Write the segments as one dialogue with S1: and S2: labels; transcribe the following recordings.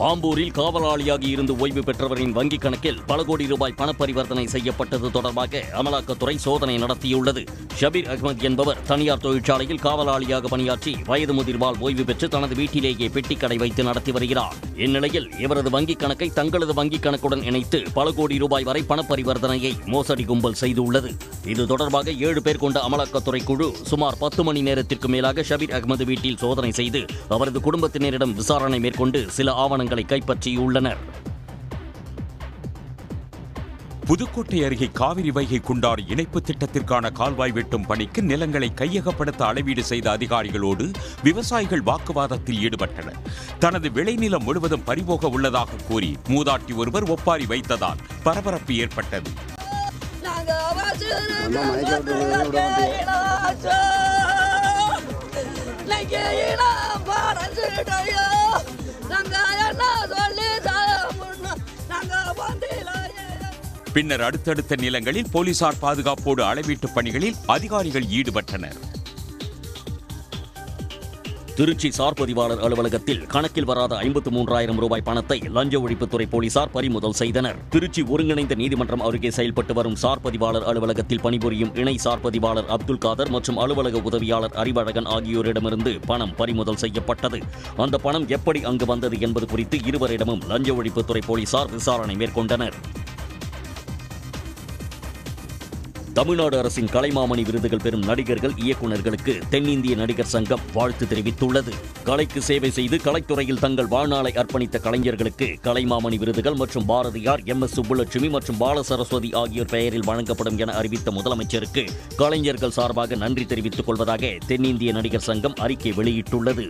S1: ஆம்பூரில் காவலாளியாகி இருந்து ஓய்வு பெற்றவரின் வங்கிக் கணக்கில் பல கோடி ரூபாய் பணப்பரிவர்த்தனை செய்யப்பட்டது தொடர்பாக அமலாக்கத்துறை சோதனை நடத்தியுள்ளது. ஷபீர் அகமது என்பவர் தனியார் தொழிற்சாலையில் காவலாளியாக பணியாற்றி வயது முதிர்வால் ஓய்வு பெற்று தனது வீட்டிலேயே பெட்டிக்கடை வைத்து நடத்தி வருகிறார். இந்நிலையில் இவரது வங்கிக் கணக்கை தங்களது வங்கிக் கணக்குடன் இணைத்து பல கோடி ரூபாய் வரை பணப்பரிவர்த்தனையை மோசடி கும்பல் செய்துள்ளது. இது தொடர்பாக 7 பேர் கொண்ட அமலாக்கத்துறை குழு சுமார் 10 மணி நேரத்திற்கு மேலாக ஷபீர் அகமது வீட்டில் சோதனை செய்து அவரது குடும்பத்தினரிடம் விசாரணை மேற்கொண்டு சில ஆவணங்களை கைப்பற்றியுள்ளனர்.
S2: புதுக்கோட்டை அருகே காவிரி வைகை குண்டாறு இணைப்பு திட்டத்திற்கான கால்வாய் வெட்டும் பணிக்கு நிலங்களை கையகப்படுத்த அளவீடு செய்த அதிகாரிகளோடு விவசாயிகள் வாக்குவாதத்தில் ஈடுபட்டனர். தனது விளைநிலம் முழுவதும் பறிபோக உள்ளதாக கூறி மூதாட்டி ஒருவர் ஒப்பாரி வைத்ததால் பரபரப்பு ஏற்பட்டது. பின்னர் அடுத்தடுத்த நிலங்களில் போலீசார் பாதுகாப்போடு அளவீட்டு பணிகளில் அதிகாரிகள் ஈடுபட்டனர்.
S1: திருச்சி சார் பதிவாளர் அலுவலகத்தில் கணக்கில் வராத 53,000 ரூபாய் பணத்தை லஞ்ச ஒழிப்புத்துறை போலீசார் பறிமுதல் செய்தனர். திருச்சி ஒருங்கிணைந்த நீதிமன்றம் அருகே செயல்பட்டு வரும் சார் பதிவாளர் அலுவலகத்தில் பணிபுரியும் இணை சார் பதிவாளர் அப்துல் காதர் மற்றும் அலுவலக உதவியாளர் அறிவழகன் ஆகியோரிடமிருந்து பணம் பறிமுதல் செய்யப்பட்டது. அந்த பணம் எப்படி அங்கு வந்தது என்பது குறித்து இருவரிடமும் லஞ்ச ஒழிப்புத்துறை போலீசார் விசாரணை மேற்கொண்டனர். தமிழ்நாடு அரசின் கலைமாமணி விருதுகள் பெறும் நடிகர்கள், இயக்குநர்களுக்கு தென்னிந்திய நடிகர் சங்கம் வாழ்த்து தெரிவித்துள்ளது. கலைக்கு சேவை செய்து கலைத்துறையில் தங்கள் வாழ்நாளை அர்ப்பணித்த கலைஞர்களுக்கு கலைமாமணி விருதுகள் மற்றும் பாரதியார், MS சுப்புலட்சுமி மற்றும் பால சரஸ்வதி ஆகியோர் பெயரில் வழங்கப்படும் என அறிவித்த முதலமைச்சருக்கு கலைஞர்கள் சார்பாக நன்றி தெரிவித்துக் கொள்வதாக தென்னிந்திய நடிகர் சங்கம் அறிக்கை வெளியிட்டுள்ளது.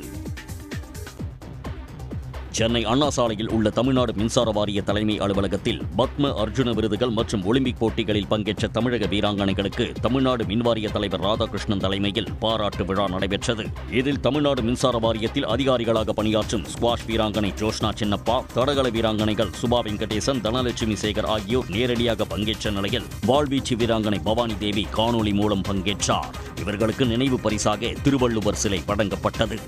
S1: சென்னை அண்ணா சாலையில் உள்ள தமிழ்நாடு மின்சார வாரிய தலைமை அலுவலகத்தில் பத்ம அர்ஜுன விருதுகள் மற்றும் ஒலிம்பிக் போட்டிகளில் பங்கேற்ற தமிழக வீராங்கனைகளுக்கு தமிழ்நாடு மின்வாரிய தலைவர் ராதாகிருஷ்ணன் தலைமையில் பாராட்டு விழா நடைபெற்றது. இதில் தமிழ்நாடு மின்சார வாரியத்தில் அதிகாரிகளாக பணியாற்றும் ஸ்குவாஷ் வீராங்கனை ஜோஷ்னா சின்னப்பா, தடகள வீராங்கனைகள் சுபா வெங்கடேசன், தனலட்சுமி சேகர் ஆகியோர் நேரடியாக பங்கேற்ற நிலையில் வாழ்வீச்சு வீராங்கனை பவானி தேவி காணொலி மூலம் பங்கேற்றார். இவர்களுக்கு நினைவு பரிசாக திருவள்ளுவர் சிலை வழங்கப்பட்டது.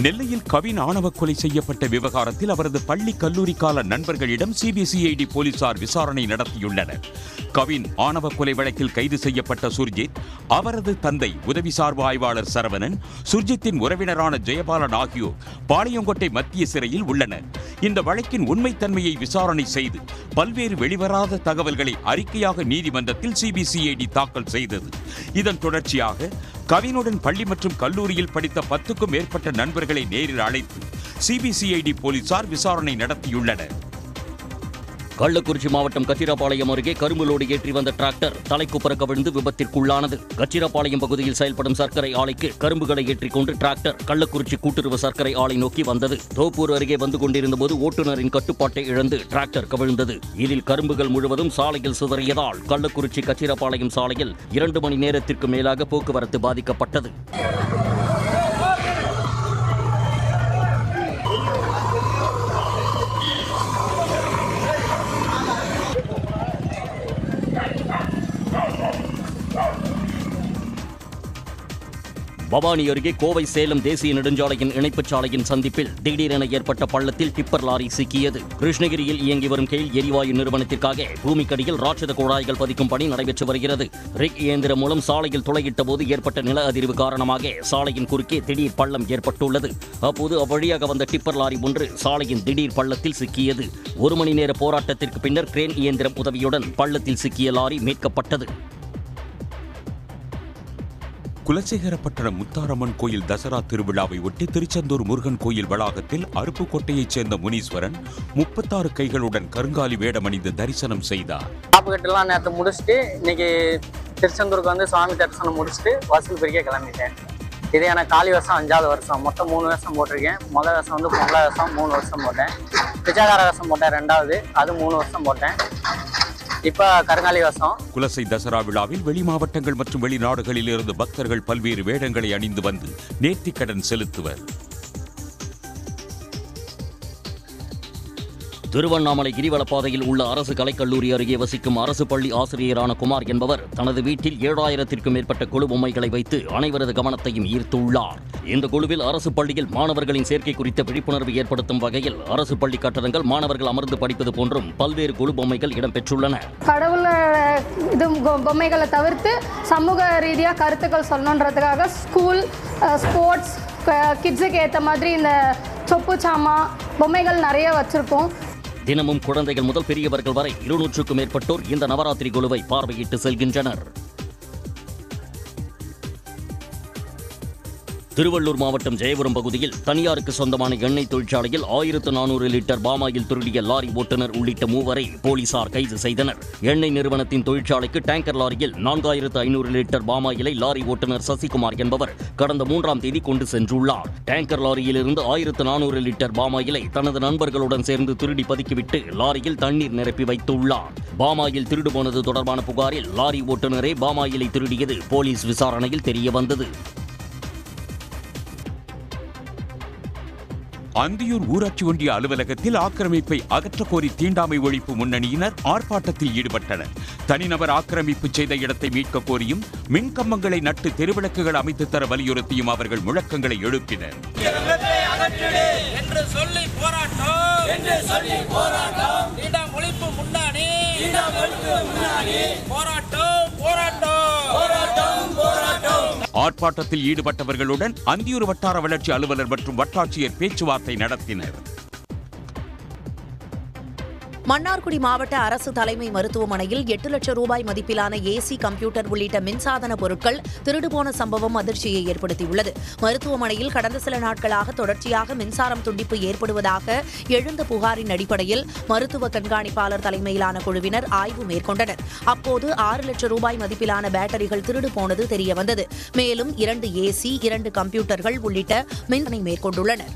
S2: நெல்லையில் கவின் ஆணவ கொலை செய்யப்பட்ட விவகாரத்தில் அவரது பள்ளி கல்லூரி கால நண்பர்களிடம் CBCID போலீசார் விசாரணை நடத்தியுள்ளனர். கவின் ஆணவ கொலை வழக்கில் கைது செய்யப்பட்ட சுர்ஜித், அவரது தந்தை உதவி சார்பு ஆய்வாளர் சரவணன், சுர்ஜித்தின் உறவினரான ஜெயபாலன் ஆகியோர் பாளையங்கோட்டை மத்திய சிறையில் உள்ளனர். இந்த வழக்கின் உண்மைத்தன்மையை விசாரணை செய்து பல்வேறு வெளிவராத தகவல்களை அறிக்கையாக நீதிமன்றத்தில் CBCID தாக்கல் செய்தது. இதன் தொடர்ச்சியாக கவினுடன் பள்ளி மற்றும் கல்லூரியில் படித்த 10க்கும் மேற்பட்ட நண்பர்களை நேரில் அழைத்து CBCID போலீசார் விசாரணை நடத்தியுள்ளனர்.
S1: கள்ளக்குறிச்சி மாவட்டம் கச்சிராபாளையம் அருகே கரும்பு லோடு ஏற்றி வந்த டிராக்டர் தலைக்குப்புற கவிழ்ந்து விபத்திற்குள்ளானது. கச்சிராபாளையம் பகுதியில் செயல்படும் சர்க்கரை ஆலைக்கு கரும்புகளை ஏற்றிக்கொண்டு டிராக்டர் கள்ளக்குறிச்சி கூட்டுறவு சர்க்கரை ஆலை நோக்கி வந்தது. தோப்பூர் அருகே வந்து கொண்டிருந்த போது ஓட்டுநரின் கட்டுப்பாட்டை இழந்து டிராக்டர் கவிழ்ந்தது. இதில் கரும்புகள் முழுவதும் சாலையில் சிதறியதால் கள்ளக்குறிச்சி கச்சிராபாளையம் சாலையில் 2 மணி நேரத்திற்கு மேலாக போக்குவரத்து பாதிக்கப்பட்டது. பவானி அருகே கோவை சேலம் தேசிய நெடுஞ்சாலையின் இணைப்புச் சாலையின் சந்திப்பில் திடீரென ஏற்பட்ட பள்ளத்தில் டிப்பர் லாரி சிக்கியது. கிருஷ்ணகிரியில் இயங்கி வரும் கெயில் எரிவாயு நிறுவனத்திற்காக பூமிக்கடியில் ராட்சத குழாய்கள் பதிக்கும் பணி நடைபெற்று வருகிறது. ரிக் இயந்திரம் மூலம் சாலையில் துளையிட்ட போது ஏற்பட்ட நில அதிர்வு காரணமாக சாலையின் குறுக்கே திடீர் பள்ளம் ஏற்பட்டுள்ளது. அப்போது அவ்வழியாக வந்த டிப்பர் லாரி ஒன்று சாலையின் திடீர் பள்ளத்தில் சிக்கியது. 1 மணி நேர போராட்டத்திற்கு பின்னர் கிரேன் இயந்திரம் உதவியுடன் பள்ளத்தில் சிக்கிய லாரி மீட்கப்பட்டது.
S2: குலசேகரப்பட்டணம் முத்தாரம்மன் கோயில் தசரா திருவிழாவை ஒட்டி திருச்செந்தூர் முருகன் கோயில் வளாகத்தில் அருப்புக்கோட்டையைச் சேர்ந்த முனீஸ்வரன் 36 கைகளுடன் கருங்காலி வேடமணிந்து தரிசனம் செய்தார்.
S3: காப்புக்கட்டெல்லாம் நேற்று முடிச்சுட்டு இன்னைக்கு திருச்செந்தூருக்கு வந்து சுவாமி தரிசனம் முடிச்சுட்டு வாசல் பிரிக்க கிளம்பிட்டேன். இது எனக்கு காலி வருஷம் 5வது வருஷம். மொத்தம் 3 வருஷம் போட்டிருக்கேன். முதல் வருஷம் வந்து பொங்கல் வருஷம் 3 வருஷம் போட்டேன். பிச்சாகார வருஷம் போட்டேன் 2வது, அது 3 வருஷம் போட்டேன். இப்ப கருங்காலி வருஷம்.
S2: குலசை தசரா விழாவில் வெளி மாவட்டங்கள் மற்றும் வெளிநாடுகளில் இருந்து பக்தர்கள் பல்வேறு வேடங்களை அணிந்து வந்து நேர்த்திக்கடன் செலுத்துவர்.
S1: திருவண்ணாமலை கிரிவலப்பாதையில் உள்ள அரசு கலைக்கல்லூரி அருகே வசிக்கும் அரசு பள்ளி ஆசிரியரான குமார் என்பவர் தனது வீட்டில் 7000த்திற்கும் மேற்பட்ட கொலு பொம்மைகளை வைத்து அனைவரது கவனத்தையும் ஈர்த்துள்ளார். இந்த குழுவில் அரசு பள்ளியில் மாணவர்களின் சேர்க்கை குறித்த விழிப்புணர்வு ஏற்படுத்தும் வகையில் அரசு பள்ளி கட்டடங்கள் மாணவர்கள் அமர்ந்து படிப்பது போன்றும் பல்வேறு கொலு பொம்மைகள் இடம்பெற்றுள்ளன.
S4: பொம்மைகளை தவிர்த்து சமூக ரீதியாக கருத்துக்கள் சொல்லணுன்றதுக்காக ஸ்கூல், ஸ்போர்ட்ஸ், கிட்ஸுக்கு ஏற்ற மாதிரி இந்த சொப்பு சாமா பொம்மைகள் நிறைய வச்சிருக்கோம்.
S1: தினமும் குழந்தைகள் முதல் பெரியவர்கள் வரை 200க்கும் மேற்பட்டோர் இந்த நவராத்திரி குழுவை பார்வையிட்டு செல்கின்றனர். திருவள்ளூர் மாவட்டம் ஜெயபுரம் பகுதியில் தனியாருக்கு சொந்தமான எண்ணெய் தொழிற்சாலையில் 1400 லிட்டர் பாமாயில் திருடிய லாரி ஓட்டுநர் உள்ளிட்ட 3 வரை போலீசார் கைது செய்தனர். எண்ணெய் நிறுவனத்தின் தொழிற்சாலைக்கு டேங்கர் லாரியில் 4500 லிட்டர் பாமாயிலை லாரி ஓட்டுநர் சசிகுமார் என்பவர் கடந்த 3ஆம் தேதி கொண்டு சென்றுள்ளார். டேங்கர் லாரியிலிருந்து 1400 லிட்டர் பாமாயிலை தனது நண்பர்களுடன் சேர்ந்து திருடி பதுக்கிவிட்டு லாரியில் தண்ணீர் நிரப்பி வைத்துள்ளார். பாமாயில் திருடு போனது தொடர்பான புகாரில் லாரி ஓட்டுநரே பாமாயிலை திருடியது போலீஸ் விசாரணையில் தெரியவந்தது.
S2: அந்தியூர் ஊராட்சி ஒன்றிய அலுவலகத்தில் ஆக்கிரமிப்பை அகற்றக் கோரி தீண்டாமை ஒழிப்பு முன்னணியினர் ஆர்ப்பாட்டத்தில் ஈடுபட்டனர். தனிநபர் ஆக்கிரமிப்பு செய்த இடத்தை மீட்க கோரியும் மின்கம்பங்களை நட்டு தெருவிளக்குகள் அமைத்து தர வலியுறுத்தியும் அவர்கள் முழக்கங்களை எழுப்பினர். ஆர்ப்பாட்டத்தில் ஈடுபட்டவர்களுடன் அந்தியூர் வட்டார வளர்ச்சி அலுவலர் மற்றும் வட்டாட்சியர் பேச்சுவார்த்தை நடத்தினர்.
S5: மன்னார்குடி மாவட்ட அரசு தலைமை மருத்துவமனையில் 8 லட்சம் ரூபாய் மதிப்பிலான ஏசி, கம்ப்யூட்டர் உள்ளிட்ட மின்சாதன பொருட்கள் திருடுபோன சம்பவம் அதிர்ச்சியை ஏற்படுத்தியுள்ளது. மருத்துவமனையில் கடந்த சில நாட்களாக தொடர்ச்சியாக மின்சாரம் துண்டிப்பு ஏற்படுவதாக எழுந்த புகாரின் அடிப்படையில் மருத்துவ கண்காணிப்பாளர் தலைமையிலான குழுவினர் ஆய்வு மேற்கொண்டனர். அப்போது 6 லட்சம் ரூபாய் மதிப்பிலான பேட்டரிகள் திருடு போனது தெரியவந்தது. மேலும் 2 ஏசி, 2 கம்ப்யூட்டர்கள் உள்ளிட்ட மின்சாதனை மேற்கொண்டுள்ளனர்.